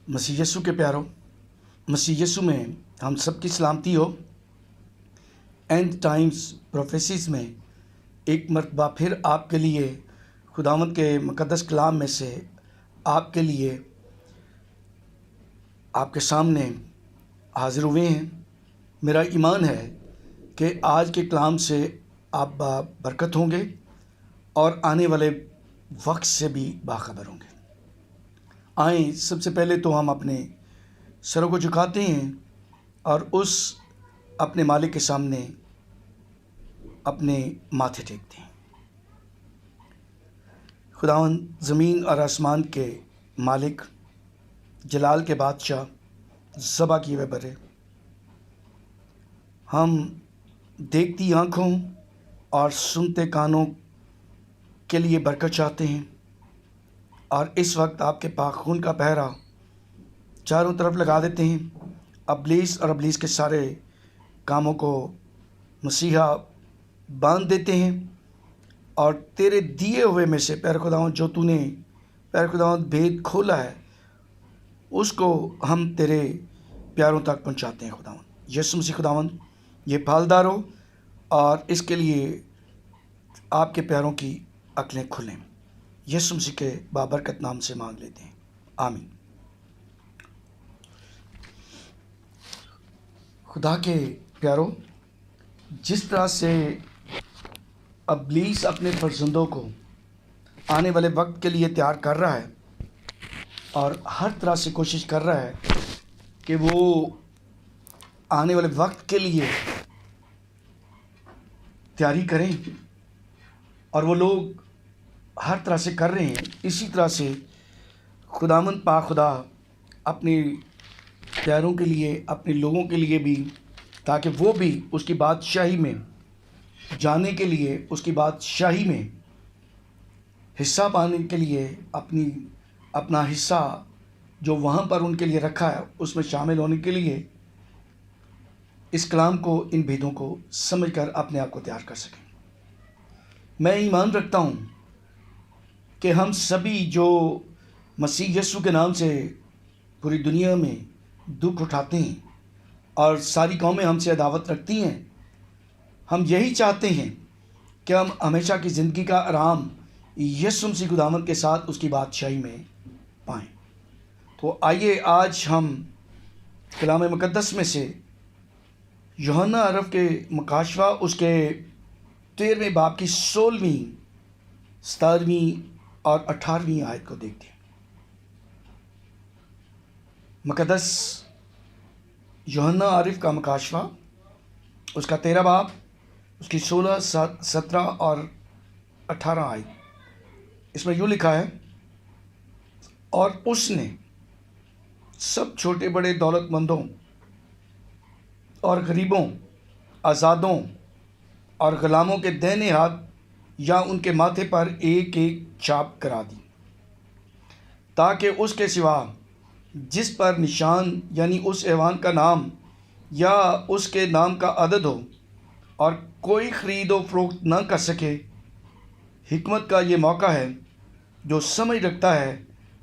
مسیح یسوع کے پیارو، مسیح یسوع میں ہم سب کی سلامتی ہو۔ اینڈ ٹائمز پروفیسیز میں ایک مرتبہ پھر آپ کے لیے خداوند کے مقدس کلام میں سے آپ کے لیے آپ کے سامنے حاضر ہوئے ہیں۔ میرا ایمان ہے کہ آج کے کلام سے آپ برکت ہوں گے اور آنے والے وقت سے بھی باخبر ہوں گے۔ آئیں، سب سے پہلے تو ہم اپنے سروں کو جھکاتے ہیں اور اس اپنے مالک کے سامنے اپنے ماتھے ٹیکتے ہیں۔ خداوند زمین اور آسمان کے مالک، جلال کے بادشاہ، ذبح کیے ہوئے برے، ہم دیکھتی آنکھوں اور سنتے کانوں کے لیے برکت چاہتے ہیں، اور اس وقت آپ کے پاک خون کا پہرا چاروں طرف لگا دیتے ہیں۔ ابلیس اور ابلیس کے سارے کاموں کو مسیحا باندھ دیتے ہیں، اور تیرے دیے ہوئے میں سے پیر خداوند جو تو نے پیر خداوند بھید کھولا ہے، اس کو ہم تیرے پیاروں تک پہنچاتے ہیں۔ خداوند یسوع مسیح خداوند، یہ پھالدار ہو اور اس کے لیے آپ کے پیاروں کی عقلیں کھلیں۔ یسوع مسیح کے بابرکت نام سے مانگ لیتے ہیں، آمین۔ خدا کے پیاروں، جس طرح سے ابلیس اپنے فرزندوں کو آنے والے وقت کے لیے تیار کر رہا ہے اور ہر طرح سے کوشش کر رہا ہے کہ وہ آنے والے وقت کے لیے تیاری کریں، اور وہ لوگ ہر طرح سے کر رہے ہیں، اسی طرح سے خداوند پاک خدا اپنے پیاروں کے لیے، اپنے لوگوں کے لیے بھی، تاکہ وہ بھی اس کی بادشاہی میں جانے کے لیے، اس کی بادشاہی میں حصہ پانے کے لیے اپنا حصہ جو وہاں پر ان کے لیے رکھا ہے اس میں شامل ہونے کے لیے اس کلام کو، ان بھیدوں کو سمجھ کر اپنے آپ کو تیار کر سکیں۔ میں ایمان رکھتا ہوں کہ ہم سبھی جو مسیح یسوع کے نام سے پوری دنیا میں دکھ اٹھاتے ہیں اور ساری قومیں ہم سے عداوت رکھتی ہیں، ہم یہی چاہتے ہیں کہ ہم ہمیشہ کی زندگی کا آرام یسوع مسیح خداوند کے ساتھ اس کی بادشاہی میں پائیں۔ تو آئیے آج ہم کلام مقدس میں سے یوحنا عرف کے مکاشفہ اس کے 13ویں باب کی 16ویں، 17ویں اور 18ویں آیت کو دیکھتے ہیں۔ مقدس یوحنا عارف کا مکاشفہ اس کا 13 باب، اس کی 16، 17 اور 18 آیت، اس میں یوں لکھا ہے: اور اس نے سب چھوٹے بڑے دولت مندوں اور غریبوں، آزادوں اور غلاموں کے دائنے ہاتھ یا ان کے ماتھے پر ایک ایک چھاپ کرا دی، تاکہ اس کے سوا جس پر نشان یعنی اس حیوان کا نام یا اس کے نام کا عدد ہو اور کوئی خرید و فروخت نہ کر سکے۔ حکمت کا یہ موقع ہے، جو سمجھ رکھتا ہے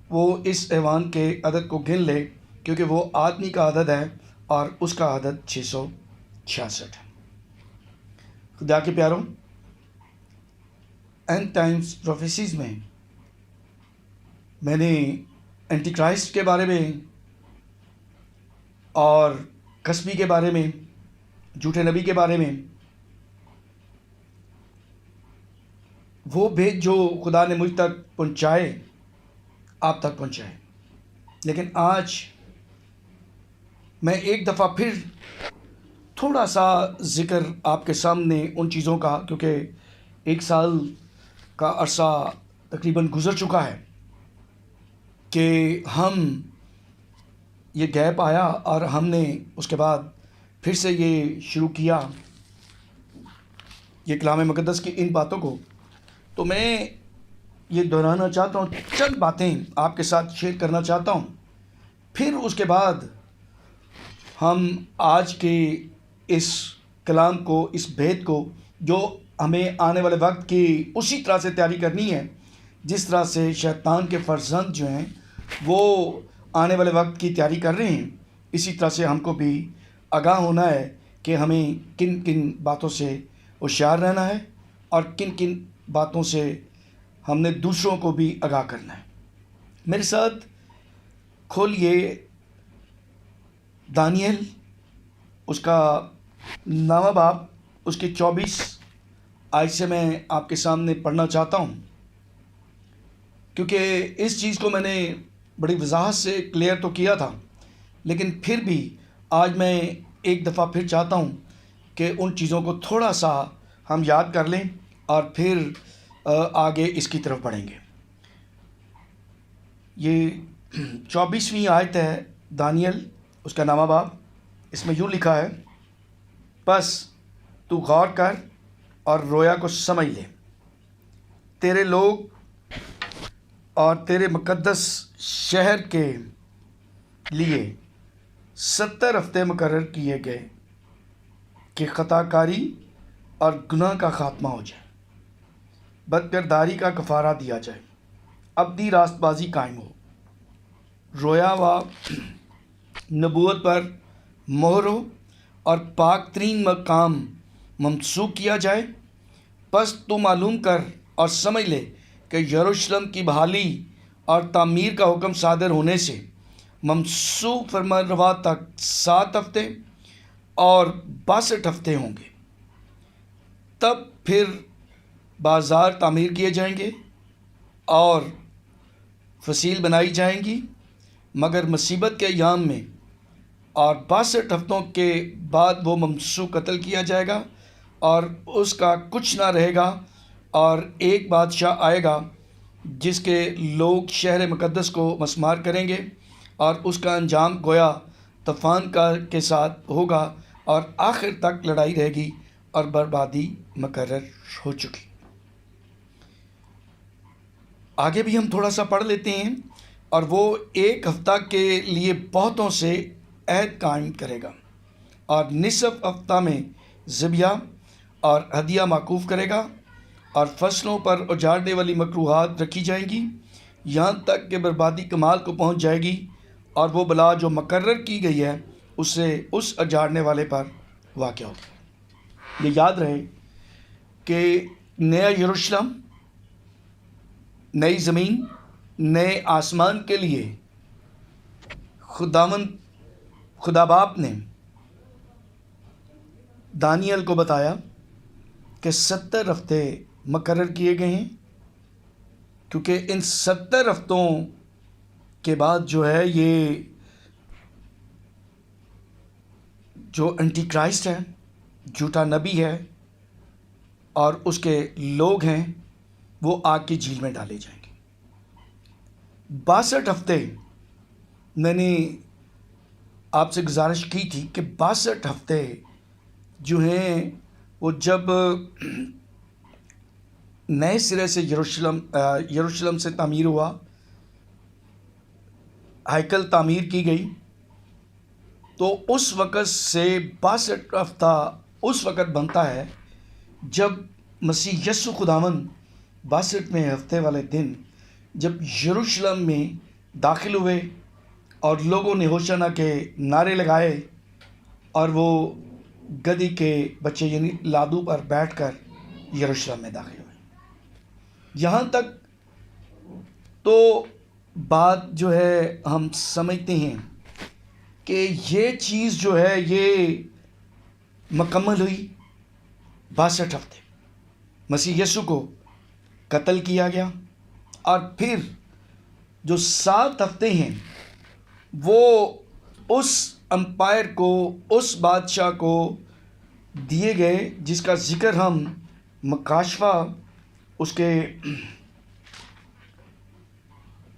وہ اس حیوان کے عدد کو گن لے، کیونکہ وہ آدمی کا عدد ہے اور اس کا عدد 666 ہے۔ خدا کے پیاروں، اینڈ ٹائمز پروفیسیز میں نے اینٹی کرائسٹ کے بارے میں اور کسبی کے بارے میں، جھوٹے نبی کے بارے میں، وہ بھید جو خدا نے مجھ تک پہنچائے، آپ تک پہنچائے۔ لیکن آج میں ایک دفعہ پھر تھوڑا سا ذکر آپ کے سامنے ان چیزوں کا، کیونکہ 1 سال کا عرصہ تقریباً گزر چکا ہے کہ ہم یہ گیپ آیا اور ہم نے اس کے بعد پھر سے یہ شروع کیا یہ کلام مقدس کی ان باتوں کو۔ تو میں یہ دہرانا چاہتا ہوں، چند باتیں آپ کے ساتھ شیئر کرنا چاہتا ہوں، پھر اس کے بعد ہم آج کے اس کلام کو، اس بھید کو، جو ہمیں آنے والے وقت کی اسی طرح سے تیاری کرنی ہے جس طرح سے شیطان کے فرزند جو ہیں وہ آنے والے وقت کی تیاری کر رہے ہیں، اسی طرح سے ہم کو بھی آگاہ ہونا ہے کہ ہمیں کن کن باتوں سے ہوشیار رہنا ہے اور کن کن باتوں سے ہم نے دوسروں کو بھی آگاہ کرنا ہے۔ میرے ساتھ کھولیے دانیل، اس کا 9واں باب، اس کی 24 آیت سے میں آپ کے سامنے پڑھنا چاہتا ہوں، کیونکہ اس چیز کو میں نے بڑی وضاحت سے کلیئر تو کیا تھا، لیکن پھر بھی آج میں ایک دفعہ پھر چاہتا ہوں کہ ان چیزوں کو تھوڑا سا ہم یاد کر لیں اور پھر آگے اس کی طرف بڑھیں گے۔ یہ 24ویں آیت ہے دانیل، اس کا 9واں باب۔ اس میں یوں لکھا ہے، پس تو غور کر اور رویا کو سمجھ لے، تیرے لوگ اور تیرے مقدس شہر کے لیے 70 ہفتے مقرر کیے گئے کہ خطا کاری اور گناہ کا خاتمہ ہو جائے، بدکرداری کا کفارہ دیا جائے، ابدی راست بازی قائم ہو، رویا و نبوت پر مہر ہو اور پاک ترین مقام منسوخ کیا جائے۔ پس تو معلوم کر اور سمجھ لے کہ یروشلم کی بحالی اور تعمیر کا حکم صادر ہونے سے منسوخ فرمان روا تک 7 ہفتے اور 62 ہفتے ہوں گے، تب پھر بازار تعمیر کیے جائیں گے اور فصیل بنائی جائیں گی، مگر مصیبت کے ایام میں اور 62 ہفتوں کے بعد وہ ممسوح قتل کیا جائے گا اور اس کا کچھ نہ رہے گا، اور ایک بادشاہ آئے گا جس کے لوگ شہر مقدس کو مسمار کریں گے، اور اس کا انجام گویا طوفان کے ساتھ ہوگا، اور آخر تک لڑائی رہے گی اور بربادی مقرر ہو چکی۔ آگے بھی ہم تھوڑا سا پڑھ لیتے ہیں، اور وہ 1 ہفتہ کے لیے بہتوں سے عہد قائم کرے گا، اور نصف ہفتہ میں ذبیحہ اور ہدیہ موقوف کرے گا، اور فصلوں پر اجاڑنے والی مکروہات رکھی جائیں گی، یہاں تک کہ بربادی کمال کو پہنچ جائے گی، اور وہ بلا جو مقرر کی گئی ہے اسے اس اجاڑنے والے پر واقع ہوگی۔ یہ یاد رہے کہ نیا یروشلم، نئی زمین، نئے آسمان کے لیے خدا باپ نے دانیل کو بتایا کہ 70 ہفتے مقرر کیے گئے ہیں، کیونکہ ان 70 ہفتوں کے بعد جو ہے یہ جو انٹی کرائسٹ ہے، جھوٹا نبی ہے، اور اس کے لوگ ہیں، وہ آگ کی جھیل میں ڈالے جائیں گے۔ 62 ہفتے میں نے آپ سے گزارش کی تھی کہ 62 ہفتے جو ہیں وہ جب نئے سرے سے یروشلم سے تعمیر ہوا، ہیکل تعمیر کی گئی، تو اس وقت سے 62 ہفتہ اس وقت بنتا ہے جب مسیح یسوع خداوند 62ویں ہفتے والے دن جب یروشلم میں داخل ہوئے، اور لوگوں نے ہوشنا کے نعرے لگائے، اور وہ گدی کے بچے یعنی لادو پر بیٹھ کر یروشلم میں داخل ہوئے۔ یہاں تک تو بات جو ہے ہم سمجھتے ہیں کہ یہ چیز جو ہے یہ مکمل ہوئی۔ 62 ہفتے مسیح یسوع کو قتل کیا گیا، اور پھر جو 7 ہفتے ہیں وہ اس امپائر کو، اس بادشاہ کو دیے گئے جس کا ذکر ہم مکاشفہ اس کے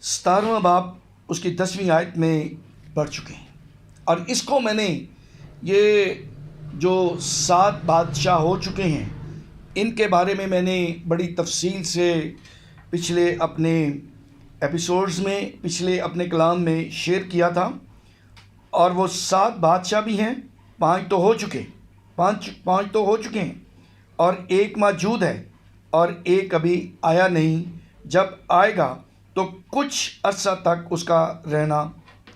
17واں باب اس کی 10ویں آیت میں پڑھ چکے ہیں، اور اس کو میں نے یہ جو 7 بادشاہ ہو چکے ہیں ان کے بارے میں نے بڑی تفصیل سے پچھلے اپنے ایپیسوڈز میں، پچھلے اپنے کلام میں شیئر کیا تھا، اور وہ 7 بادشاہ بھی ہیں، 5 تو ہو چکے ہیں، اور ایک موجود ہے، اور ایک ابھی آیا نہیں، جب آئے گا تو کچھ عرصہ تک اس کا رہنا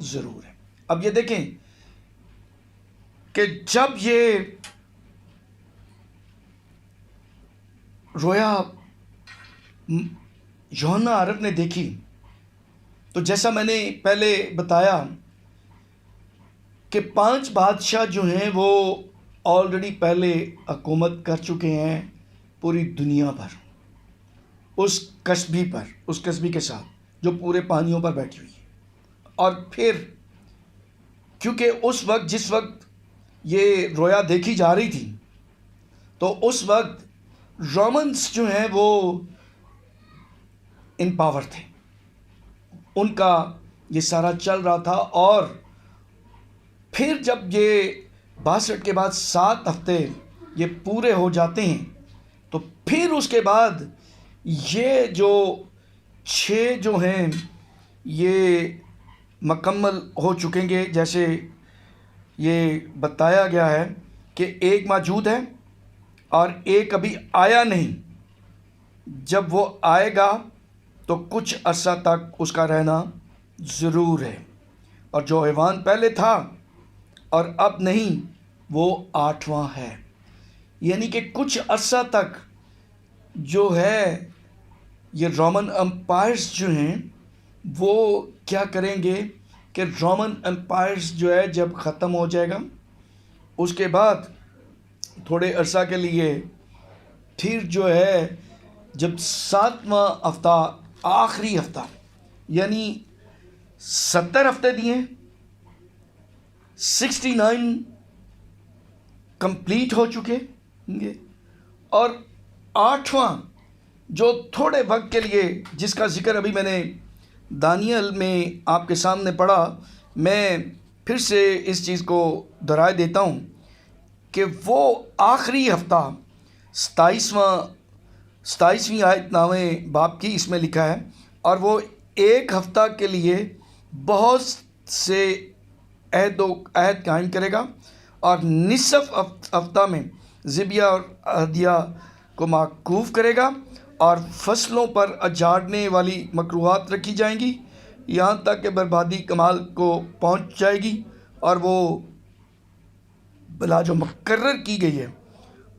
ضرور ہے۔ اب یہ دیکھیں کہ جب یہ رویا یوحنا عرب نے دیکھی تو جیسا میں نے پہلے بتایا کہ 5 بادشاہ جو ہیں وہ آلریڈی پہلے حکومت کر چکے ہیں پوری دنیا پر، اس کسبی کے ساتھ جو پورے پانیوں پر بیٹھی ہوئی ہے۔ اور پھر کیونکہ اس وقت جس وقت یہ رویا دیکھی جا رہی تھی تو اس وقت رومنس جو ہیں وہ ان پاور تھے، ان کا یہ سارا چل رہا تھا۔ اور پھر جب یہ 62 کے بعد 7 ہفتے یہ پورے ہو جاتے ہیں تو پھر اس کے بعد یہ جو 6 جو ہیں یہ مکمل ہو چکیں گے، جیسے یہ بتایا گیا ہے کہ ایک موجود ہے اور ایک ابھی آیا نہیں، جب وہ آئے گا تو کچھ عرصہ تک اس کا رہنا ضرور ہے۔ اور جو ایوان پہلے تھا اور اب نہیں وہ 8واں ہے، یعنی کہ کچھ عرصہ تک جو ہے یہ رومن امپائرز جو ہیں وہ کیا کریں گے کہ رومن امپائرز جو ہے جب ختم ہو جائے گا اس کے بعد تھوڑے عرصہ کے لیے پھر جو ہے جب 7واں ہفتہ آخری ہفتہ یعنی 70 ہفتے دیے 69 کمپلیٹ ہو چکے ہوں گے، اور 8واں جو تھوڑے وقت کے لیے جس کا ذکر ابھی میں نے دانیل میں آپ کے سامنے پڑھا، میں پھر سے اس چیز کو دہرائے دیتا ہوں کہ وہ آخری ہفتہ 27ویں آیت 9ویں باب کی اس میں لکھا ہے، اور وہ ایک ہفتہ کے لیے بہت سے عہد قائم کرے گا، اور نصف ہفتہ میں ذبیہ اور ہدیہ کو موقوف کرے گا، اور فصلوں پر اجاڑنے والی مکروہات رکھی جائیں گی یہاں تک کہ بربادی کمال کو پہنچ جائے گی، اور وہ بلا جو مقرر کی گئی ہے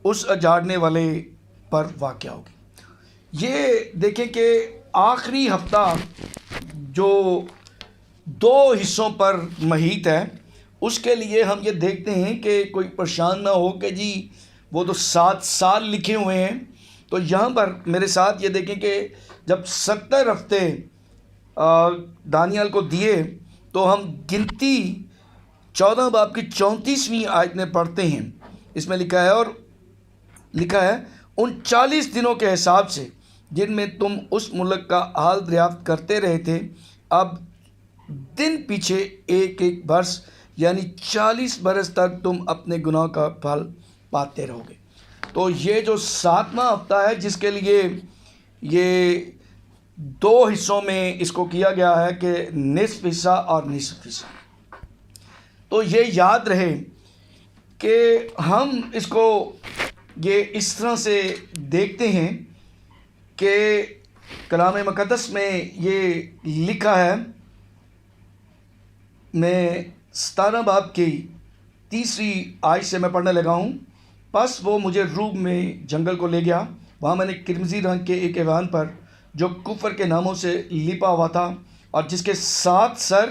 اس اجاڑنے والے پر واقع ہوگی۔ یہ دیکھیں کہ آخری ہفتہ جو 2 حصوں پر محیط ہے، اس کے لیے ہم یہ دیکھتے ہیں کہ کوئی پریشان نہ ہو کہ جی وہ تو 7 سال لکھے ہوئے ہیں۔ تو یہاں پر میرے ساتھ یہ دیکھیں کہ جب 70 ہفتے دانیال کو دیے تو ہم گنتی 14 باب کی 34ویں آیت میں پڑھتے ہیں، اس میں لکھا ہے ان 40 دنوں کے حساب سے جن میں تم اس ملک کا حال دریافت کرتے رہے تھے، اب دن پیچھے ایک برس یعنی 40 برس تک تم اپنے گناہ کا پھل پاتے رہو گے۔ تو یہ جو 7واں ہفتہ ہے جس کے لیے یہ 2 حصوں میں اس کو کیا گیا ہے کہ نصف حصہ اور نصف حصہ، تو یہ یاد رہے کہ ہم اس کو یہ اس طرح سے دیکھتے ہیں کہ کلام مقدس میں یہ لکھا ہے، میں 17 باب کی 3 آیت سے میں پڑھنے لگا ہوں۔ پس وہ مجھے روب میں جنگل کو لے گیا، وہاں میں نے کرمزی رنگ کے ایک ایوان پر جو کفر کے ناموں سے لپا ہوا تھا اور جس کے 7 سر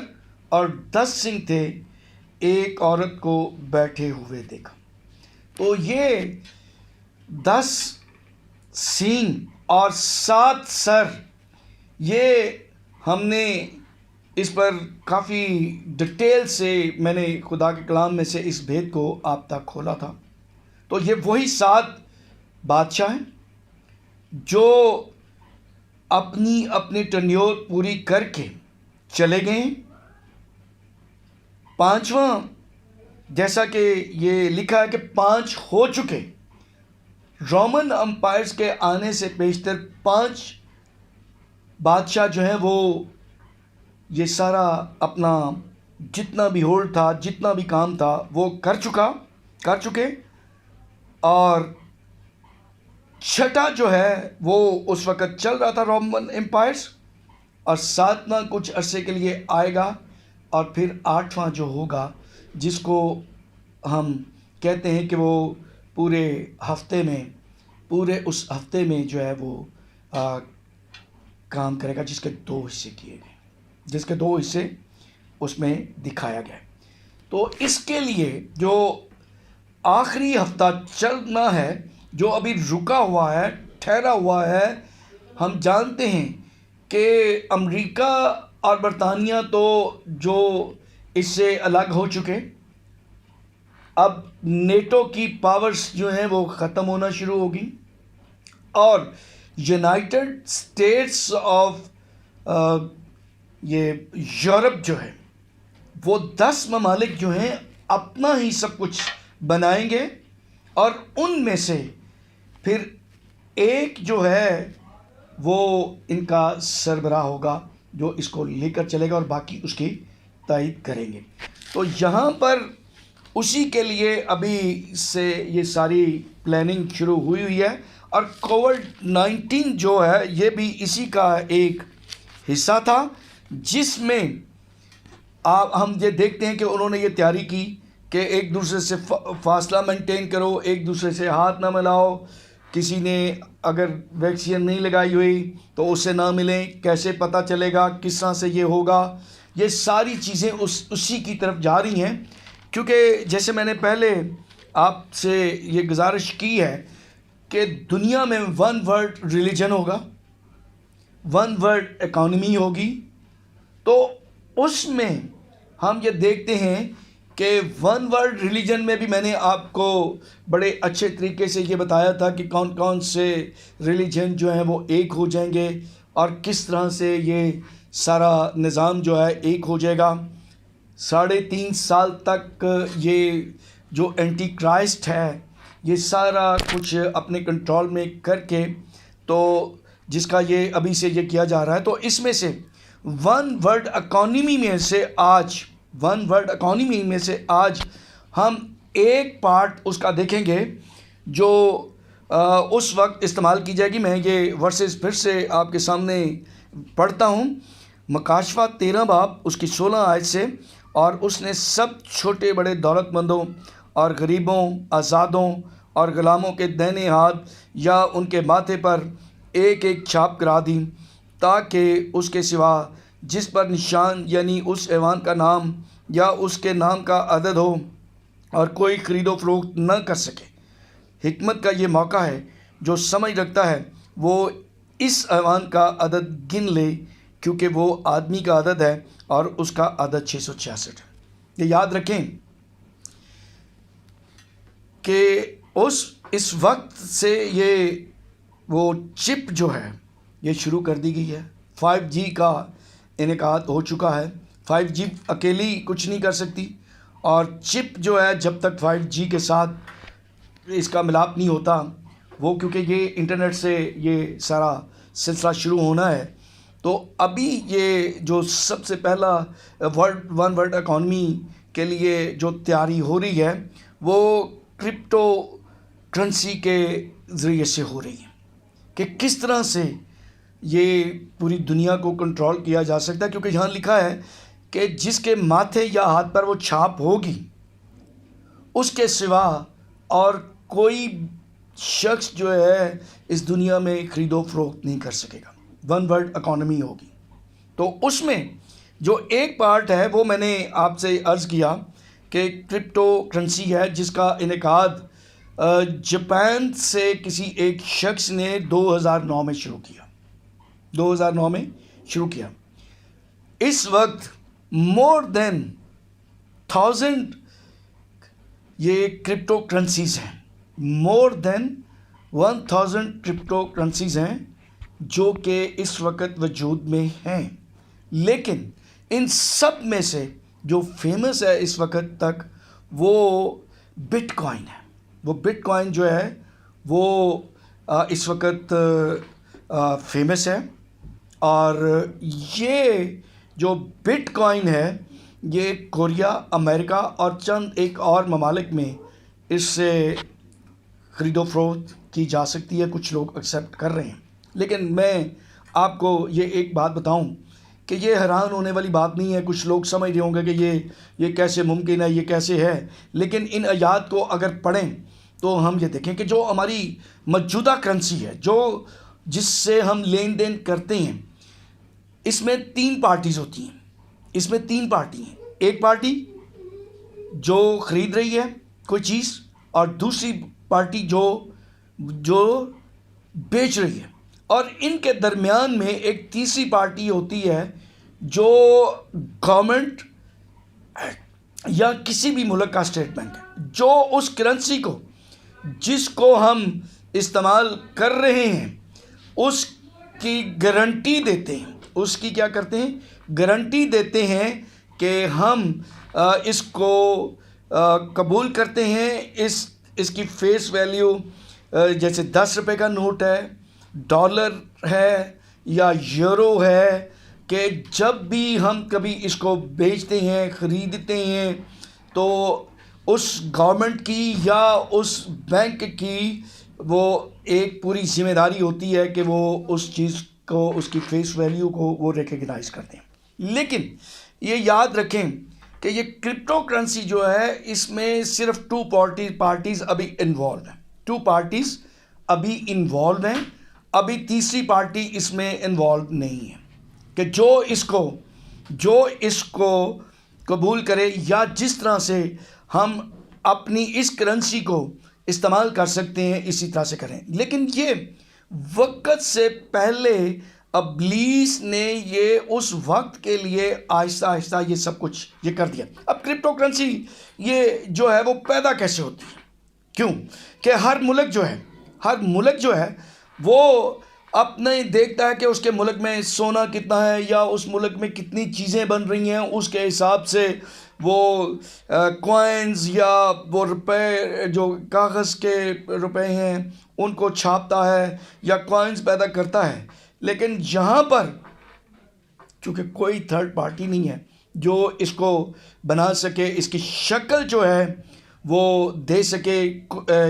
اور 10 سنگ تھے، ایک عورت کو بیٹھے ہوئے دیکھا۔ تو یہ 10 سینگ اور 7 سر، یہ ہم نے اس پر کافی ڈیٹیل سے میں نے خدا کے کلام میں سے اس بھید کو آپ تک کھولا تھا۔ تو یہ وہی 7 بادشاہ ہیں جو اپنی ٹنیور پوری کر کے چلے گئے ہیں۔ 5واں جیسا کہ یہ لکھا ہے کہ 5 ہو چکے، رومن امپائرز کے آنے سے پیشتر 5 بادشاہ جو ہیں وہ یہ سارا اپنا جتنا بھی ہولڈ تھا، جتنا بھی کام تھا وہ کر چکے، اور 6واں جو ہے وہ اس وقت چل رہا تھا رومن امپائرز، اور 7واں کچھ عرصے کے لیے آئے گا اور پھر 8واں جو ہوگا جس کو ہم کہتے ہیں کہ وہ پورے اس ہفتے میں جو ہے وہ کام کرے گا، جس کے 2 حصے کیے گئے، جس کے 2 حصے اس میں دکھایا گیا۔ تو اس کے لیے جو آخری ہفتہ چلنا ہے، جو ابھی رکا ہوا ہے، ٹھہرا ہوا ہے، ہم جانتے ہیں کہ امریکہ اور برطانیہ تو جو اس سے الگ ہو چکے، اب نیٹو کی پاورز جو ہیں وہ ختم ہونا شروع ہوگی، اور یونائٹڈ اسٹیٹس آف یہ یورپ جو ہے وہ 10 ممالک جو ہیں اپنا ہی سب کچھ بنائیں گے، اور ان میں سے پھر ایک جو ہے وہ ان کا سربراہ ہوگا جو اس کو لے کر چلے گا، اور باقی اس کی تائید کریں گے۔ تو یہاں پر اسی کے لیے ابھی سے یہ ساری پلاننگ شروع ہوئی ہے، اور کووڈ-19 جو ہے یہ بھی اسی کا ایک حصہ تھا، جس میں ہم یہ دیکھتے ہیں کہ انہوں نے یہ تیاری کی کہ ایک دوسرے سے فاصلہ مینٹین کرو، ایک دوسرے سے ہاتھ نہ ملاؤ، کسی نے اگر ویکسین نہیں لگائی ہوئی تو اس سے نہ ملیں، کیسے پتہ چلے گا، کس طرح سے یہ ہوگا، یہ ساری چیزیں اسی کی طرف جا رہی ہیں، کیونکہ جیسے میں نے پہلے آپ سے یہ گزارش کی ہے کہ دنیا میں 1 ورلڈ ریلیجن ہوگا، 1 ورلڈ اکانومی ہوگی، تو اس میں ہم یہ دیکھتے ہیں کہ 1 ورلڈ ریلیجن میں بھی میں نے آپ کو بڑے اچھے طریقے سے یہ بتایا تھا کہ کون کون سے ریلیجن جو ہیں وہ ایک ہو جائیں گے، اور کس طرح سے یہ سارا نظام جو ہے ایک ہو جائے گا۔ 3.5 سال تک یہ جو اینٹی کرائسٹ ہے یہ سارا کچھ اپنے کنٹرول میں کر کے، تو جس کا یہ ابھی سے یہ کیا جا رہا ہے، تو اس میں سے 1 ورلڈ اکانومی میں سے آج ہم ایک پارٹ اس کا دیکھیں گے جو اس وقت استعمال کی جائے گی۔ میں یہ ورسز پھر سے آپ کے سامنے پڑھتا ہوں، مکاشفہ 13 باب اس کی 16 آیت سے، اور اس نے سب چھوٹے بڑے دولت مندوں اور غریبوں، آزادوں اور غلاموں کے دائنے ہاتھ یا ان کے ماتھے پر ایک ایک چھاپ کرا دی، تاکہ اس کے سوا جس پر نشان یعنی اس ایوان کا نام یا اس کے نام کا عدد ہو، اور کوئی خرید و فروخت نہ کر سکے۔ حکمت کا یہ موقع ہے، جو سمجھ رکھتا ہے وہ اس ایوان کا عدد گن لے، کیونکہ وہ آدمی کا عدد ہے اور اس کا عدد 666 ہے۔ یہ یاد رکھیں کہ اس وقت سے یہ وہ چپ جو ہے یہ شروع کر دی گئی ہے، 5G کا انعقاد ہو چکا ہے۔ 5G اکیلی کچھ نہیں کر سکتی، اور چپ جو ہے جب تک 5G کے ساتھ اس کا ملاپ نہیں ہوتا، وہ کیونکہ یہ انٹرنیٹ سے یہ سارا سلسلہ شروع ہونا ہے، تو ابھی یہ جو سب سے پہلا 1 ورلڈ اکانومی کے لیے جو تیاری ہو رہی ہے وہ کرپٹو کرنسی کے ذریعے سے ہو رہی ہے، کہ کس طرح سے یہ پوری دنیا کو کنٹرول کیا جا سکتا ہے، کیونکہ یہاں لکھا ہے کہ جس کے ماتھے یا ہاتھ پر وہ چھاپ ہوگی اس کے سوا اور کوئی شخص جو ہے اس دنیا میں خرید و فروخت نہیں کر سکے گا۔ 1 ورلڈ اکانومی ہوگی، تو اس میں جو ایک پارٹ ہے وہ میں نے آپ سے عرض کیا کہ کرپٹو کرنسی ہے، جس کا انعقاد جاپان سے کسی ایک شخص نے 2009 میں شروع کیا، 2009 میں شروع کیا۔ اس وقت مور دین 1000 یہ کرپٹو کرنسیز ہیں، مور دین 1000 کرپٹو کرنسیز ہیں جو کہ اس وقت وجود میں ہیں، لیکن ان سب میں سے جو فیمس ہے اس وقت تک وہ بٹ کوائن ہے۔ وہ بٹ کوائن جو ہے وہ اس وقت فیمس ہے، اور یہ جو بٹ کوائن ہے یہ کوریا، امریکہ اور چند ایک اور ممالک میں اس سے خرید و فروخت کی جا سکتی ہے، کچھ لوگ ایکسیپٹ کر رہے ہیں۔ لیکن میں آپ کو یہ ایک بات بتاؤں کہ یہ حیران ہونے والی بات نہیں ہے. کچھ لوگ سمجھ رہے ہوں گے کہ یہ کیسے ممکن ہے, یہ کیسے ہے. لیکن ان آیات کو اگر پڑھیں تو ہم یہ دیکھیں کہ جو ہماری موجودہ کرنسی ہے, جس سے ہم لین دین کرتے ہیں, اس میں 3 پارٹیز ہوتی ہیں. اس میں 3 پارٹی ہیں. ایک پارٹی جو خرید رہی ہے کوئی چیز, اور دوسری پارٹی جو بیچ رہی ہے, اور ان کے درمیان میں ایک تیسری پارٹی ہوتی ہے جو گورنمنٹ یا کسی بھی ملک کا اسٹیٹ بینک ہے, جو اس کرنسی کو جس کو ہم استعمال کر رہے ہیں اس کی گارنٹی دیتے ہیں. اس کی کیا کرتے ہیں؟ گارنٹی دیتے ہیں کہ ہم اس کو قبول کرتے ہیں. اس کی فیس ویلیو جیسے 10 روپے کا نوٹ ہے, ڈالر ہے یا یورو ہے, کہ جب بھی ہم کبھی اس کو بیچتے ہیں, خریدتے ہیں, تو اس گورنمنٹ کی یا اس بینک کی وہ ایک پوری ذمہ داری ہوتی ہے کہ وہ اس چیز کو, اس کی فیس ویلیو کو وہ ریکگنائز کرتے ہیں. لیکن یہ یاد رکھیں کہ یہ کرپٹو کرنسی جو ہے, اس میں صرف 2 پارٹیز ابھی انوالو ہیں. 2 پارٹیز ابھی انوالو ہیں. ابھی تیسری پارٹی اس میں انوالو نہیں ہے کہ جو اس کو قبول کرے, یا جس طرح سے ہم اپنی اس کرنسی کو استعمال کر سکتے ہیں اسی طرح سے کریں. لیکن یہ وقت سے پہلے ابلیس نے یہ اس وقت کے لیے آہستہ آہستہ یہ سب کچھ یہ کر دیا. اب کرپٹو کرنسی یہ جو ہے وہ پیدا کیسے ہوتی ہے؟ کیوں کہ ہر ملک جو ہے وہ اپنے دیکھتا ہے کہ اس کے ملک میں سونا کتنا ہے, یا اس ملک میں کتنی چیزیں بن رہی ہیں, اس کے حساب سے وہ کوائنز یا وہ روپے جو کاغذ کے روپے ہیں ان کو چھاپتا ہے یا کوائنز پیدا کرتا ہے. لیکن یہاں پر چونکہ کوئی تھرڈ پارٹی نہیں ہے جو اس کو بنا سکے, اس کی شکل جو ہے وہ دے سکے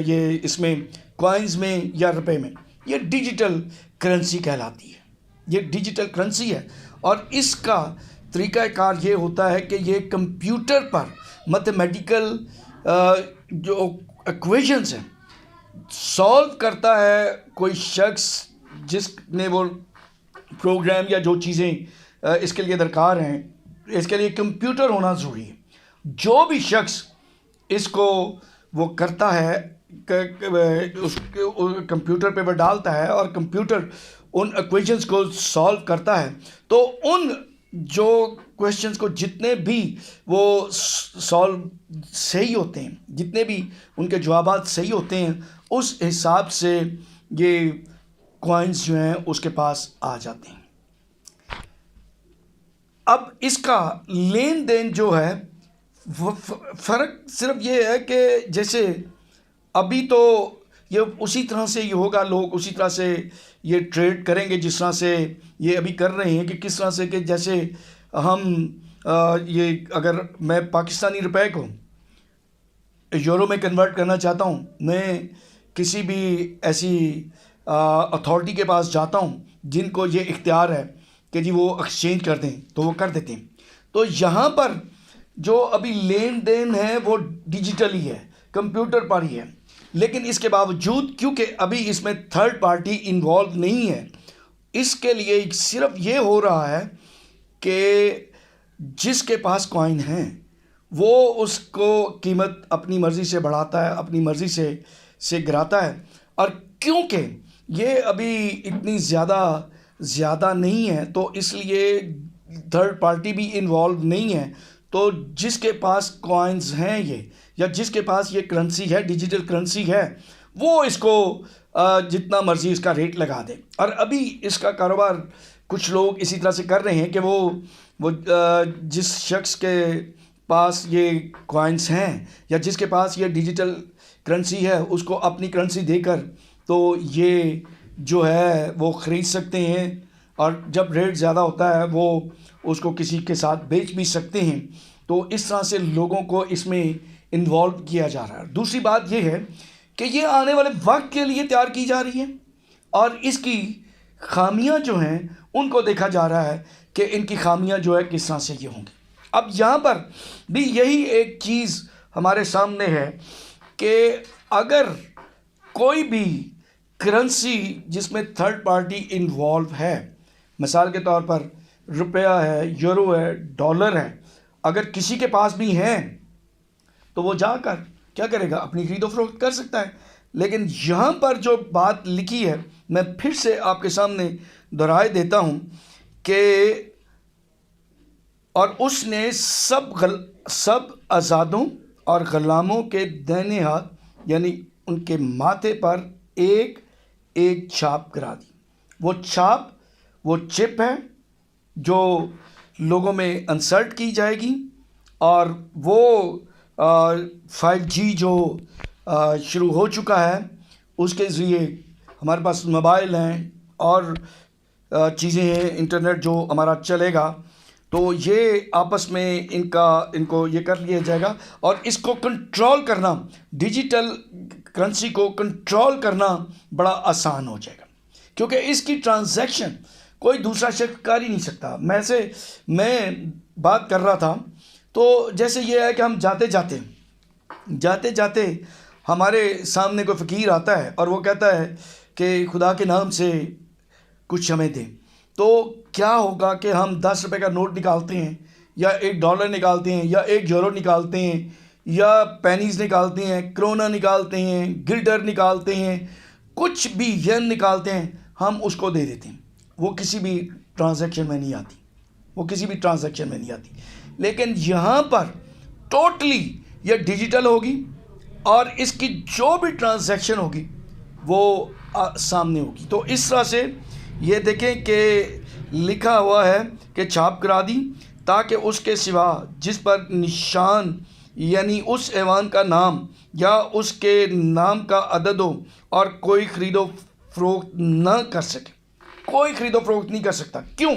یہ اس میں کوائنز میں یا روپے میں, یہ ڈیجیٹل کرنسی کہلاتی ہے. یہ ڈیجیٹل کرنسی ہے, اور اس کا طریقہ کار یہ ہوتا ہے کہ یہ کمپیوٹر پر میتھمیٹیکل جو ایکویشنز ہیں سالو کرتا ہے کوئی شخص جس نے وہ پروگرام یا جو چیزیں اس کے لیے درکار ہیں. اس کے لیے کمپیوٹر ہونا ضروری ہے. جو بھی شخص اس کو وہ کرتا ہے, اس کمپیوٹر پہ وہ ڈالتا ہے اور کمپیوٹر ان ایکویشنز کو سالو کرتا ہے, تو ان جو کویشچنز کو جتنے بھی وہ سالو صحیح ہوتے ہیں, جتنے بھی ان کے جوابات صحیح ہوتے ہیں, اس حساب سے یہ کوائنز جو ہیں اس کے پاس آ جاتے ہیں. اب اس کا لین دین جو ہے فرق صرف یہ ہے کہ جیسے ابھی تو یہ اسی طرح سے یہ ہوگا, لوگ اسی طرح سے یہ ٹریڈ کریں گے جس طرح سے یہ ابھی کر رہے ہیں, کہ کس طرح سے کہ جیسے ہم یہ اگر میں پاکستانی روپے کو یورو میں کنورٹ کرنا چاہتا ہوں, میں کسی بھی ایسی اتھارٹی کے پاس جاتا ہوں جن کو یہ اختیار ہے کہ جی وہ ایکسچینج کر دیں, تو وہ کر دیتے ہیں. تو یہاں پر جو ابھی لین دین ہے وہ ڈیجیٹل ہی ہے, کمپیوٹر پر ہی ہے. لیکن اس کے باوجود کیونکہ ابھی اس میں تھرڈ پارٹی انوالو نہیں ہے, اس کے لیے صرف یہ ہو رہا ہے کہ جس کے پاس کوائن ہیں وہ اس کو قیمت اپنی مرضی سے بڑھاتا ہے, اپنی مرضی سے گراتا ہے. اور کیونکہ یہ ابھی اتنی زیادہ نہیں ہے تو اس لیے تھرڈ پارٹی بھی انوالو نہیں ہے. تو جس کے پاس کوائنز ہیں یہ, یا جس کے پاس یہ کرنسی ہے, ڈیجیٹل کرنسی ہے, وہ اس کو جتنا مرضی اس کا ریٹ لگا دے. اور ابھی اس کا کاروبار کچھ لوگ اسی طرح سے کر رہے ہیں کہ وہ جس شخص کے پاس یہ کوائنز ہیں یا جس کے پاس یہ ڈیجیٹل کرنسی ہے اس کو اپنی کرنسی دے کر تو یہ جو ہے وہ خرید سکتے ہیں, اور جب ریٹ زیادہ ہوتا ہے وہ اس کو کسی کے ساتھ بیچ بھی سکتے ہیں. تو اس طرح سے لوگوں کو اس میں انوالو کیا جا رہا ہے. دوسری بات یہ ہے کہ یہ آنے والے وقت کے لیے تیار کی جا رہی ہے, اور اس کی خامیاں جو ہیں ان کو دیکھا جا رہا ہے کہ ان کی خامیاں جو ہے کس طرح سے یہ ہوں گی۔ اب یہاں پر بھی یہی ایک چیز ہمارے سامنے ہے کہ اگر کوئی بھی کرنسی جس میں تھرڈ پارٹی انوالو ہے، مثال کے طور پر روپیہ ہے، یورو ہے، ڈالر ہے، اگر کسی کے پاس بھی ہیں تو وہ جا کر کیا کرے گا؟ اپنی خرید و فروخت کر سکتا ہے۔ لیکن یہاں پر جو بات لکھی ہے میں پھر سے آپ کے سامنے دہرائے دیتا ہوں کہ اور اس نے سب آزادوں اور غلاموں کے دائیں ہاتھ یعنی ان کے ماتھے پر ایک ایک چھاپ کرا دی۔ وہ چھاپ وہ چپ ہے جو لوگوں میں انسرٹ کی جائے گی، اور وہ 5G جو شروع ہو چکا ہے اس کے ذریعے ہمارے پاس موبائل ہیں اور چیزیں ہیں، انٹرنیٹ جو ہمارا چلے گا، تو یہ آپس میں ان کو یہ کر لیا جائے گا، اور اس کو کنٹرول کرنا، ڈیجیٹل کرنسی کو کنٹرول کرنا بڑا آسان ہو جائے گا، کیونکہ اس کی ٹرانزیکشن کوئی دوسرا شخص کر ہی نہیں سکتا۔ میں بات کر رہا تھا تو جیسے یہ ہے کہ ہم جاتے جاتے ہمارے سامنے کوئی فقیر آتا ہے اور وہ کہتا ہے کہ خدا کے نام سے کچھ ہمیں دیں، تو کیا ہوگا کہ ہم 10 روپے کا نوٹ نکالتے ہیں یا $1 نکالتے ہیں یا €1 نکالتے ہیں یا پینیز نکالتے ہیں، کرونا نکالتے ہیں، گلڈر نکالتے ہیں، کچھ بھی ین نکالتے ہیں، ہم اس کو دے دیتے ہیں۔ وہ کسی بھی ٹرانزیکشن میں نہیں آتی، لیکن یہاں پر ٹوٹلی یہ ڈیجیٹل ہوگی، اور اس کی جو بھی ٹرانزیکشن ہوگی وہ سامنے ہوگی۔ تو اس طرح سے یہ دیکھیں کہ لکھا ہوا ہے کہ چھاپ کرا دی تاکہ اس کے سوا جس پر نشان یعنی اس ایوان کا نام یا اس کے نام کا عدد ہو، اور کوئی خرید و فروخت نہ کر سکے، کوئی خرید و فروخت نہیں کر سکتا۔ کیوں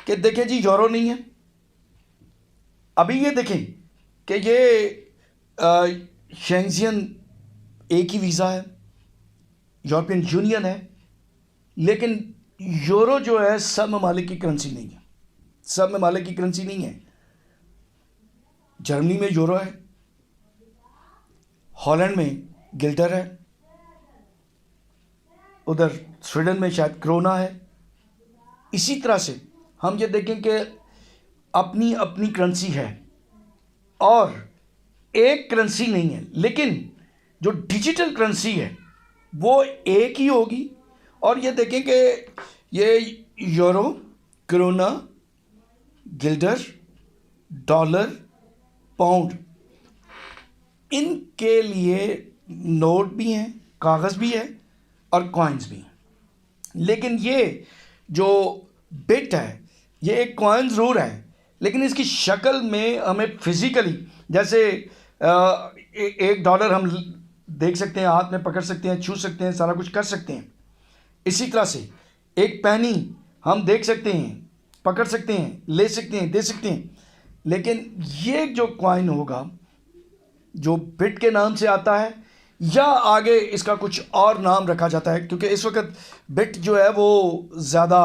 کہ دیکھیں جی یورو نہیں ہے، ابھی یہ دیکھیں کہ یہ شینگزین ایک ہی ویزا ہے، یورپین یونین ہے، لیکن یورو جو ہے سب ممالک کی کرنسی نہیں ہے۔ جرمنی میں یورو ہے، ہالینڈ میں گلڈر ہے، ادھر سویڈن میں شاید کرونا ہے۔ اسی طرح سے ہم یہ دیکھیں کہ اپنی اپنی کرنسی ہے اور ایک کرنسی نہیں ہے، لیکن جو ڈیجیٹل کرنسی ہے وہ ایک ہی ہوگی۔ اور یہ دیکھیں کہ یہ یورو، کرونا، گلڈر، ڈالر، پاؤنڈ، ان کے لیے نوٹ بھی ہیں، کاغذ بھی ہے اور کوائنز بھی ہیں، لیکن یہ جو بٹ ہے یہ ایک کوائن ضرور ہے، لیکن اس کی شکل میں ہمیں فزیکلی جیسے $1 ہم دیکھ سکتے ہیں، ہاتھ میں پکڑ سکتے ہیں، چھو سکتے ہیں، سارا کچھ کر سکتے ہیں۔ اسی طرح سے ایک پینی ہم دیکھ سکتے ہیں، پکڑ سکتے ہیں، لے سکتے ہیں، دے سکتے ہیں، لیکن یہ جو کوائن ہوگا جو بٹ کے نام سے آتا ہے یا آگے اس کا کچھ اور نام رکھا جاتا ہے، کیونکہ اس وقت بٹ جو ہے وہ زیادہ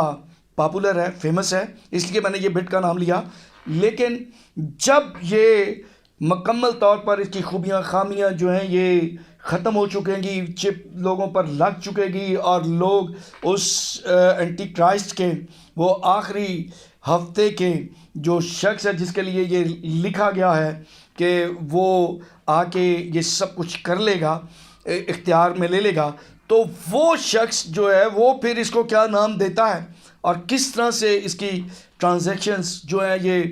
پاپولر ہے، فیمس ہے، اس لیے میں نے یہ بٹ کا نام لیا۔ لیکن جب یہ مکمل طور پر اس کی خوبیاں خامیاں جو ہیں یہ ختم ہو چکیں گی، چپ لوگوں پر لگ چکے گی، اور لوگ اس اینٹی کرائسٹ کے وہ آخری ہفتے کے جو شخص ہے جس کے لیے یہ لکھا گیا ہے کہ وہ آ کے یہ سب کچھ کر لے گا، اختیار میں لے لے گا، تو وہ شخص جو ہے وہ پھر اس کو کیا نام دیتا ہے اور کس طرح سے اس کی ٹرانزیکشنز جو ہیں یہ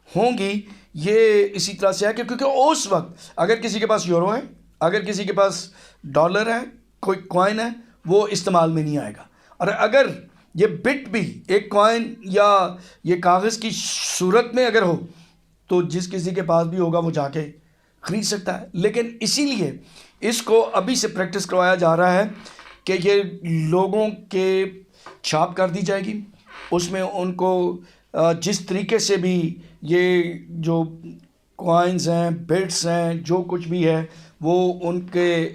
ہوں گی، یہ اسی طرح سے ہے کہ کیونکہ اس وقت اگر کسی کے پاس یورو ہے، اگر کسی کے پاس ڈالر ہے، کوئی کوائن ہے، وہ استعمال میں نہیں آئے گا، اور اگر یہ بٹ بھی ایک کوائن یا یہ کاغذ کی صورت میں اگر ہو تو جس کسی کے پاس بھی ہوگا وہ جا کے خرید سکتا ہے۔ لیکن اسی لیے اس کو ابھی سے پریکٹس کروایا جا رہا ہے کہ یہ لوگوں کے چھاپ کر دی جائے گی، اس میں ان کو جس طریقے سے بھی یہ جو کوائنز ہیں، بٹس ہیں، جو کچھ بھی ہے وہ ان کے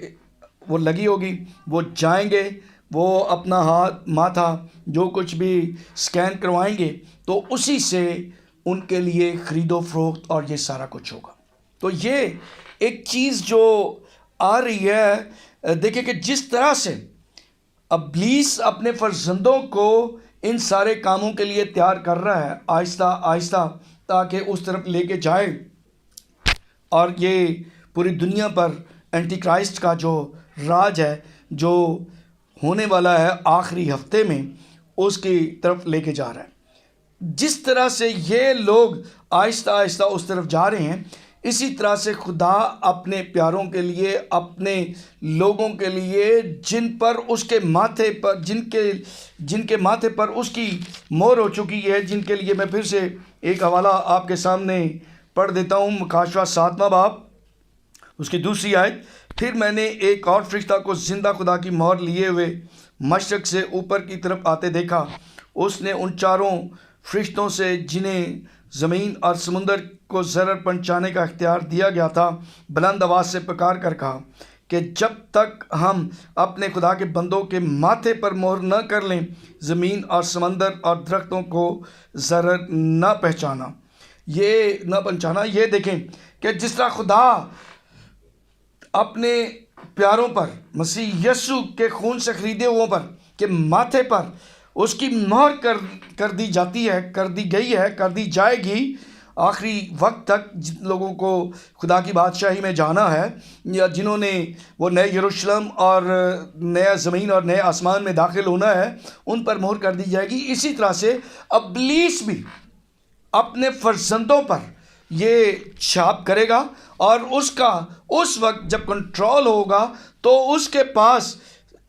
وہ لگی ہوگی، وہ جائیں گے، وہ اپنا ہاتھ ماتھا جو کچھ بھی سکین کروائیں گے تو اسی سے ان کے لیے خرید و فروخت اور یہ سارا کچھ ہوگا۔ تو یہ ایک چیز جو آ رہی ہے، دیکھیں کہ جس طرح سے ابلیس اپنے فرزندوں کو ان سارے کاموں کے لیے تیار کر رہا ہے آہستہ آہستہ، تاکہ اس طرف لے کے جائے اور یہ پوری دنیا پر اینٹی کرائسٹ کا جو راج ہے، جو ہونے والا ہے آخری ہفتے میں، اس کی طرف لے کے جا رہا ہے۔ جس طرح سے یہ لوگ آہستہ آہستہ اس طرف جا رہے ہیں، اسی طرح سے خدا اپنے پیاروں کے لیے، اپنے لوگوں کے لیے جن پر اس کے ماتھے پر جن کے ماتھے پر اس کی مہر ہو چکی ہے، جن کے لیے میں پھر سے ایک حوالہ آپ کے سامنے پڑھ دیتا ہوں، مکاشوہ 7واں باب اس کی 2 آیت۔ پھر میں نے ایک اور فرشتہ کو زندہ خدا کی مہر لیے ہوئے مشرق سے اوپر کی طرف آتے دیکھا۔ اس نے ان 4 فرشتوں سے جنہیں زمین اور سمندر کو ضرر پہنچانے کا اختیار دیا گیا تھا، بلند آواز سے پکار کر کہا کہ جب تک ہم اپنے خدا کے بندوں کے ماتھے پر مہر نہ کر لیں، زمین اور سمندر اور درختوں کو ضرر نہ پہنچانا۔ یہ دیکھیں کہ جس طرح خدا اپنے پیاروں پر، مسیح یسوع کے خون سے خریدے ہوئوں پر کہ ماتھے پر اس کی مہر کر دی جاتی ہے، کر دی گئی ہے، کر دی جائے گی آخری وقت تک، جن لوگوں کو خدا کی بادشاہی میں جانا ہے، یا جنہوں نے وہ نئے یروشلم اور نیا زمین اور نئے آسمان میں داخل ہونا ہے، ان پر مہر کر دی جائے گی۔ اسی طرح سے ابلیس بھی اپنے فرزندوں پر یہ چھاپ کرے گا، اور اس وقت جب کنٹرول ہوگا تو اس کے پاس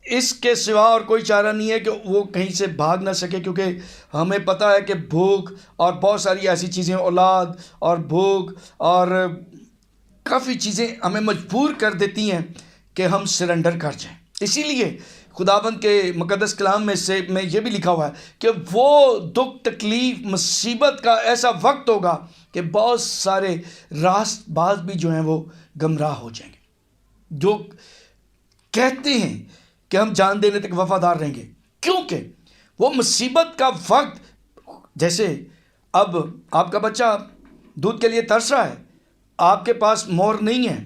اس کے سوا اور کوئی چارہ نہیں ہے کہ وہ کہیں سے بھاگ نہ سکے، کیونکہ ہمیں پتہ ہے کہ بھوک اور بہت ساری ایسی چیزیں، اولاد اور بھوک اور کافی چیزیں ہمیں مجبور کر دیتی ہیں کہ ہم سرنڈر کر جائیں۔ اسی لیے خداوند کے مقدس کلام میں یہ بھی لکھا ہوا ہے کہ وہ دکھ، تکلیف، مصیبت کا ایسا وقت ہوگا کہ بہت سارے راست باز بھی جو ہیں وہ گمراہ ہو جائیں گے، جو کہتے ہیں کہ ہم جان دینے تک وفادار رہیں گے، کیونکہ وہ مصیبت کا وقت، جیسے اب آپ کا بچہ دودھ کے لیے ترس رہا ہے، آپ کے پاس مہر نہیں ہے،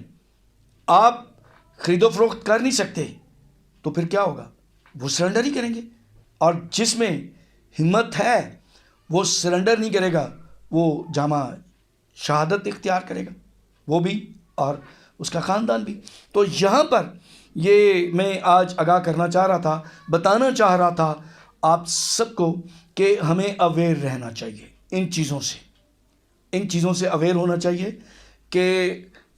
آپ خرید و فروخت کر نہیں سکتے، تو پھر کیا ہوگا؟ وہ سرنڈر ہی کریں گے۔ اور جس میں ہمت ہے وہ سرنڈر نہیں کرے گا، وہ جامع شہادت اختیار کرے گا، وہ بھی اور اس کا خاندان بھی۔ تو یہاں پر یہ میں آج آگاہ کرنا چاہ رہا تھا، بتانا چاہ رہا تھا آپ سب کو کہ ہمیں اویئر رہنا چاہیے ان چیزوں سے اویئر ہونا چاہیے کہ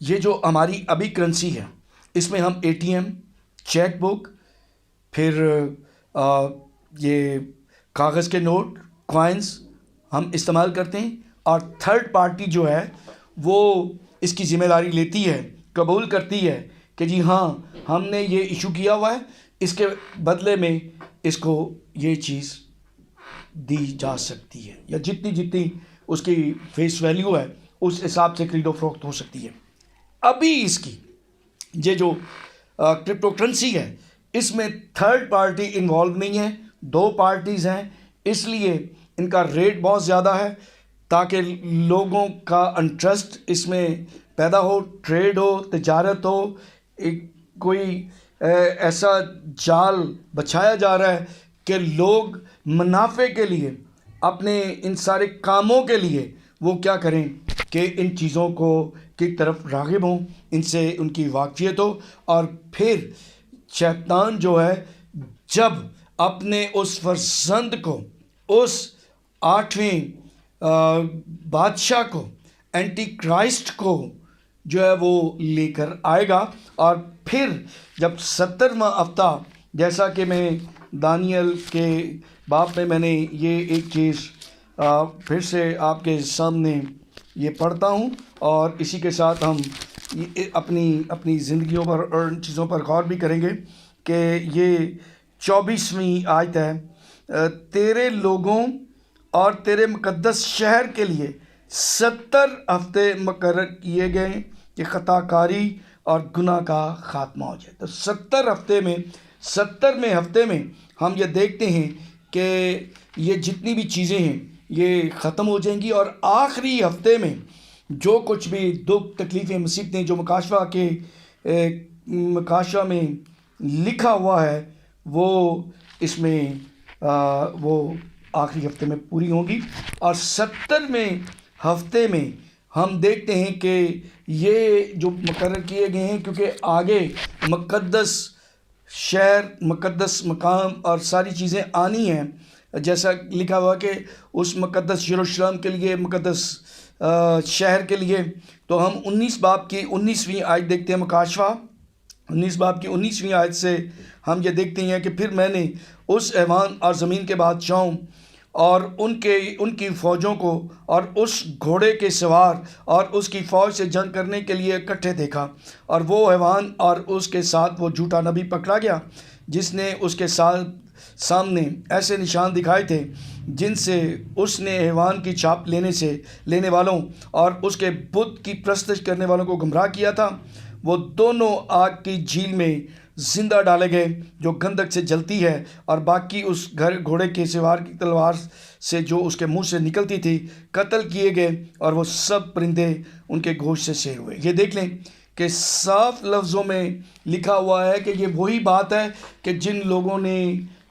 یہ جو ہماری ابھی کرنسی ہے، اس میں ہم ATM، چیک بک، پھر یہ کاغذ کے نوٹ، کوائنز ہم استعمال کرتے ہیں، اور تھرڈ پارٹی جو ہے وہ اس کی ذمہ داری لیتی ہے، قبول کرتی ہے کہ جی ہاں ہم نے یہ ایشو کیا ہوا ہے، اس کے بدلے میں اس کو یہ چیز دی جا سکتی ہے، یا جتنی اس کی فیس ویلیو ہے اس حساب سے خرید و فروخت ہو سکتی ہے۔ ابھی اس کی یہ جو کرپٹو کرنسی ہے، اس میں تھرڈ پارٹی انوالو نہیں ہے، 2 پارٹیز ہیں، اس لیے ان کا ریٹ بہت زیادہ ہے، تاکہ لوگوں کا انٹرسٹ اس میں پیدا ہو، ٹریڈ ہو، تجارت ہو۔ کوئی ایسا جال بچھایا جا رہا ہے کہ لوگ منافع کے لیے، اپنے ان سارے کاموں کے لیے وہ کیا کریں کہ ان چیزوں کی طرف راغب ہوں، ان سے ان کی واقفیت ہو، اور پھر شیطان جو ہے جب اپنے اس فرزند کو، اس 8ویں بادشاہ کو، اینٹی کرائسٹ کو جو ہے وہ لے کر آئے گا، اور پھر جب 70واں ہفتہ، جیسا کہ میں دانیل کے باب میں نے یہ ایک چیز پھر سے آپ کے سامنے یہ پڑھتا ہوں، اور اسی کے ساتھ ہم اپنی زندگیوں پر اور ان چیزوں پر غور بھی کریں گے کہ یہ 24ویں آیت ہے، تیرے لوگوں اور تیرے مقدس شہر کے لیے 70 ہفتے مقرر کیے گئے کہ خطا کاری اور گناہ کا خاتمہ ہو جائے۔ تو 70 ہفتے میں 70ویں ہفتے میں ہم یہ دیکھتے ہیں کہ یہ جتنی بھی چیزیں ہیں یہ ختم ہو جائیں گی، اور آخری ہفتے میں جو کچھ بھی دکھ تکلیفیں مصیبتیں جو مکاشفہ میں لکھا ہوا ہے وہ اس میں وہ آخری ہفتے میں پوری ہوں گی۔ اور 70ویں ہفتے میں ہم دیکھتے ہیں کہ یہ جو مقرر کیے گئے ہیں، کیونکہ آگے مقدس شہر، مقدس مقام اور ساری چیزیں آنی ہیں، جیسا لکھا ہوا کہ اس مقدس یروشلم کے لیے، مقدس شہر کے لیے۔ تو ہم 19 باب کی 19ویں آیت دیکھتے ہیں، مکاشفہ 19 باب کی 19ویں آیت سے ہم یہ دیکھتے ہیں کہ پھر میں نے اس حیوان اور زمین کے بادشاہوں اور ان کی فوجوں کو اور اس گھوڑے کے سوار اور اس کی فوج سے جنگ کرنے کے لیے اکٹھے دیکھا، اور وہ حیوان اور اس کے ساتھ وہ جھوٹا نبی پکڑا گیا جس نے اس کے سامنے ایسے نشان دکھائے تھے جن سے اس نے حیوان کی چھاپ لینے والوں اور اس کے بت کی پرستش کرنے والوں کو گمراہ کیا تھا۔ وہ دونوں آگ کی جھیل میں زندہ ڈالے گئے جو گندھک سے جلتی ہے، اور باقی اس گھوڑے کے سوار کی تلوار سے جو اس کے منہ سے نکلتی تھی قتل کیے گئے، اور وہ سب پرندے ان کے گوشت سے سیر ہوئے۔ یہ دیکھ لیں کہ صاف لفظوں میں لکھا ہوا ہے کہ یہ وہی بات ہے کہ جن لوگوں نے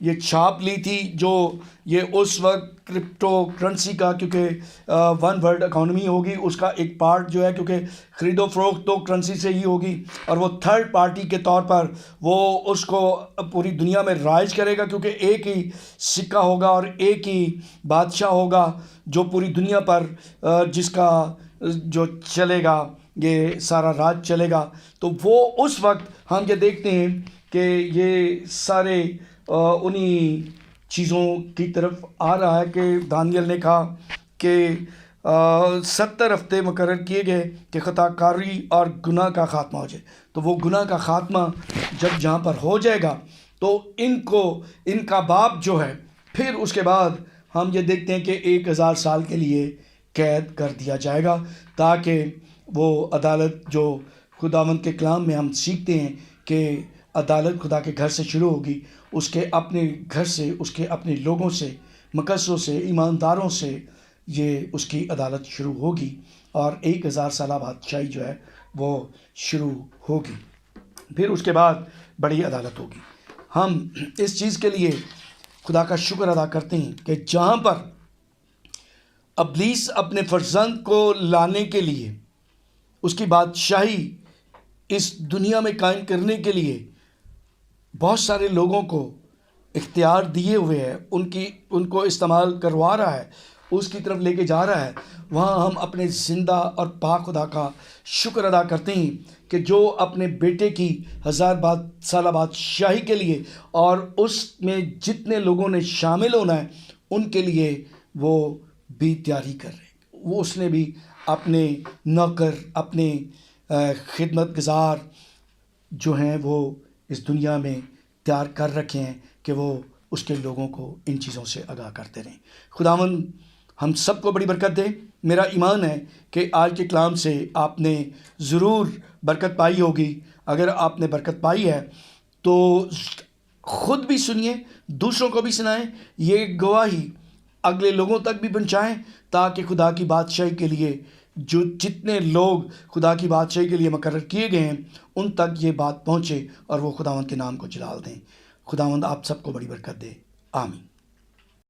یہ چھاپ لی تھی، جو یہ اس وقت کرپٹو کرنسی کا، کیونکہ ون ورلڈ اکانومی ہوگی، اس کا ایک پارٹ جو ہے، کیونکہ خرید و فروخت تو کرنسی سے ہی ہوگی، اور وہ تھرڈ پارٹی کے طور پر وہ اس کو پوری دنیا میں رائج کرے گا، کیونکہ ایک ہی سکہ ہوگا اور ایک ہی بادشاہ ہوگا جو پوری دنیا پر جس کا جو چلے گا، یہ سارا راج چلے گا۔ تو وہ اس وقت ہم یہ دیکھتے ہیں کہ یہ سارے انہی چیزوں کی طرف آ رہا ہے کہ دانیل نے کہا کہ 70 ہفتے مقرر کیے گئے کہ خطا کاری اور گناہ کا خاتمہ ہو جائے۔ تو وہ گناہ کا خاتمہ جب جہاں پر ہو جائے گا تو ان کا باپ جو ہے، پھر اس کے بعد ہم یہ دیکھتے ہیں کہ 1000 سال کے لیے قید کر دیا جائے گا، تاکہ وہ عدالت جو خداوند کے کلام میں ہم سیکھتے ہیں کہ عدالت خدا کے گھر سے شروع ہوگی، اس کے اپنے گھر سے، اس کے اپنے لوگوں سے، مقدسوں سے، ایمانداروں سے یہ اس کی عدالت شروع ہوگی، اور 1000 سالہ بادشاہی جو ہے وہ شروع ہوگی۔ پھر اس کے بعد بڑی عدالت ہوگی۔ ہم اس چیز کے لیے خدا کا شکر ادا کرتے ہیں کہ جہاں پر ابلیس اپنے فرزند کو لانے کے لیے، اس کی بادشاہی اس دنیا میں قائم کرنے کے لیے بہت سارے لوگوں کو اختیار دیے ہوئے ہے، ان کو استعمال کروا رہا ہے، اس کی طرف لے کے جا رہا ہے، وہاں ہم اپنے زندہ اور پاک خدا کا شکر ادا کرتے ہیں کہ جو اپنے بیٹے کی 1000 سالہ بادشاہی کے لیے اور اس میں جتنے لوگوں نے شامل ہونا ہے ان کے لیے وہ بھی تیاری کر رہے ہیں۔ وہ اس نے بھی اپنے نوکر، اپنے خدمت گزار جو ہیں وہ اس دنیا میں تیار کر رکھے ہیں کہ وہ اس کے لوگوں کو ان چیزوں سے آگاہ کرتے رہیں۔ خداوند ہم سب کو بڑی برکت دے۔ میرا ایمان ہے کہ آج کے کلام سے آپ نے ضرور برکت پائی ہوگی۔ اگر آپ نے برکت پائی ہے تو خود بھی سنیے، دوسروں کو بھی سنائیں، یہ گواہی اگلے لوگوں تک بھی پہنچائیں، تاکہ خدا کی بادشاہی کے لیے جو جتنے لوگ خدا کی بادشاہی کے لیے مقرر کیے گئے ہیں ان تک یہ بات پہنچے اور وہ خداوند کے نام کو جلال دیں۔ خداوند آپ سب کو بڑی برکت دے، آمین۔